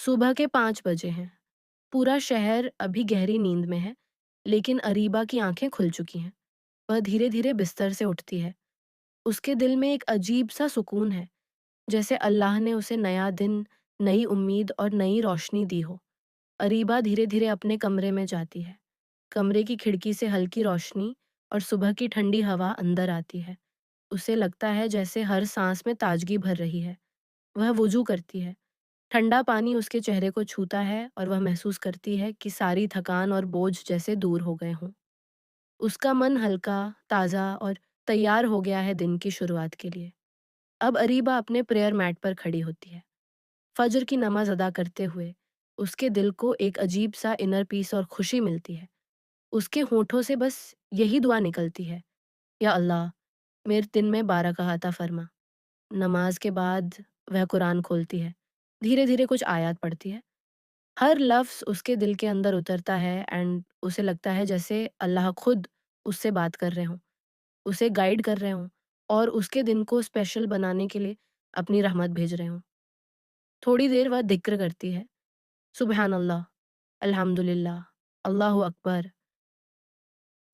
सुबह के 5 बजे हैं। पूरा शहर अभी गहरी नींद में है, लेकिन अरीबा की आंखें खुल चुकी हैं। वह धीरे-धीरे बिस्तर से उठती है। उसके दिल में एक अजीब-सा सुकून है, जैसे अल्लाह ने उसे नया दिन, नई उम्मीद और नई रोशनी दी हो। अरीबा धीरे-धीरे अपने कमरे में जाती है। कमरे की खिड़की से हल्की रोशनी और सुबह की ठंडी हवा अंदर आती है। उसे लगता है जैसे हर सांस में ताजगी भर रही है। वह वुजू करती है। ठंडा पानी उसके चेहरे को छूता है और वह महसूस करती है कि सारी थकान और बोझ जैसे दूर हो गए हों। उसका मन हल्का, ताज़ा और तैयार हो गया है दिन की शुरुआत के लिए। अब अरीबा अपने प्रेयर मैट पर खड़ी होती है। फजर की नमाज अदा करते हुए उसके दिल को एक अजीब सा इनर पीस और खुशी मिलती है। उसके होठों से बस यही दुआ निकलती है, या अल्लाह, मेरे दिन में बारका अता फरमा। नमाज के बाद वह कुरान खोलती है। धीरे-धीरे कुछ आयत पढ़ती है। हर लफ्ज़ उसके दिल के अंदर उतरता है एंड उसे लगता है जैसे अल्लाह खुद उससे बात कर रहे हों, उसे गाइड कर रहे हों और उसके दिन को स्पेशल बनाने के लिए अपनी रहमत भेज रहे हों। थोड़ी देर वह ज़िक्र करती है, सुबहान अल्लाह, अल्हम्दुलिल्लाह, अल्लाहु अकबर।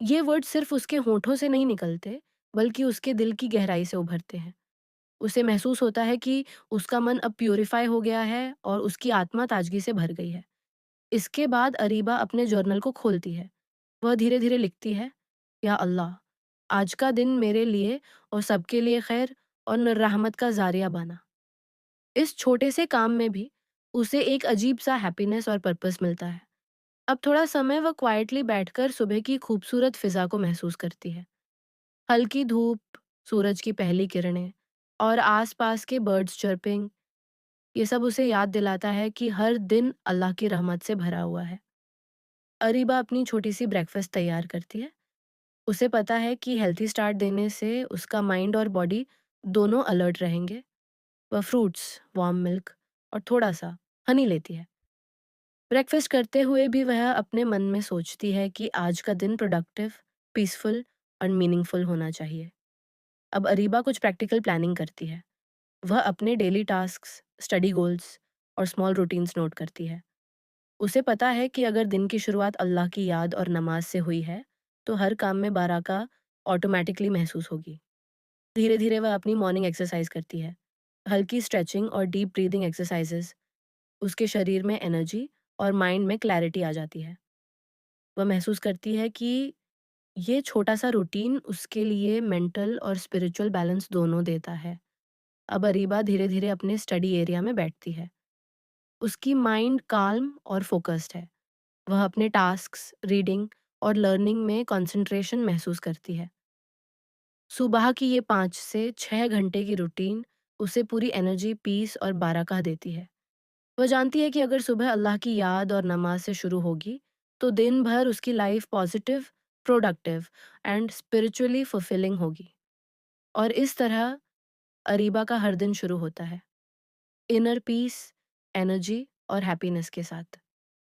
ये वर्ड सिर्फ़ उसके होठों से नहीं निकलते, बल्कि उसके दिल की गहराई से उभरते हैं। उसे महसूस होता है कि उसका मन अब प्यूरिफ़ाई हो गया है और उसकी आत्मा ताज़गी से भर गई है। इसके बाद अरीबा अपने जर्नल को खोलती है। वह धीरे-धीरे लिखती है, या अल्लाह, आज का दिन मेरे लिए और सबके लिए खैर और रहमत का ज़ारिया बना। इस छोटे से काम में भी उसे एक अजीब-सा हैप्पीनेस और पर्पस मिलता है। अब थोड़ा समय वह क्वाइटली बैठकर सुबह की खूबसूरत फ़िज़ा को महसूस करती है। हल्की धूप, सूरज की पहली किरणें और आस-पास के बर्ड्स चर्पिंग, ये सब उसे याद दिलाता है कि हर दिन अल्लाह की रहमत से भरा हुआ है। अरीबा अपनी छोटी-सी ब्रेकफ़ास्ट तैयार करती है। उसे पता है कि हेल्थी स्टार्ट देने से उसका माइंड और बॉडी दोनों अलर्ट रहेंगे। वह फ्रूट्स, वार्म मिल्क और थोड़ा-सा हनी लेती है। ब्रेकफ़ास्ट करते हुए भी वह अपने मन में सोचती है कि आज का दिन प्रोडक्टिव, पीसफुल और मीनिंगफुल होना चाहिए। अब अरीबा कुछ प्रैक्टिकल प्लानिंग करती है। वह अपने डेली टास्क्स, स्टडी गोल्स और स्मॉल रूटीन्स नोट करती है। उसे पता है कि अगर दिन की शुरुआत अल्लाह की याद और नमाज से हुई है, तो हर काम में बारका ऑटोमैटिकली महसूस होगी। धीरे-धीरे वह अपनी मॉर्निंग एक्सरसाइज करती है। हल्की स्ट्रेचिंग और डीप ब्रीदिंग एक्सरसाइजेस उसके शरीर में एनर्जी और माइंड में क्लैरिटी आ जाती है। वह महसूस करती है कि ये छोटा-सा रूटीन उसके लिए मेंटल और स्पिरिचुअल बैलेंस दोनों देता है। अब अरीबा धीरे-धीरे अपने स्टडी एरिया में बैठती है। उसकी माइंड काल्म और फोकस्ड है। वह अपने टास्क्स, रीडिंग और लर्निंग में कंसंट्रेशन महसूस करती है। सुबह की ये 5 से 6 घंटे की रूटीन उसे पूरी एनर्जी, पीस और बारका देती है। वह जानती है कि अगर सुबह अल्लाह की याद और नमाज से शुरू होगी, तो दिन भर उसकी life positive, productive and spiritually fulfilling होगी। और इस तरह अरीबा का हर दिन शुरू होता है, इनर पीस, एनर्जी और हैप्पीनेस के साथ।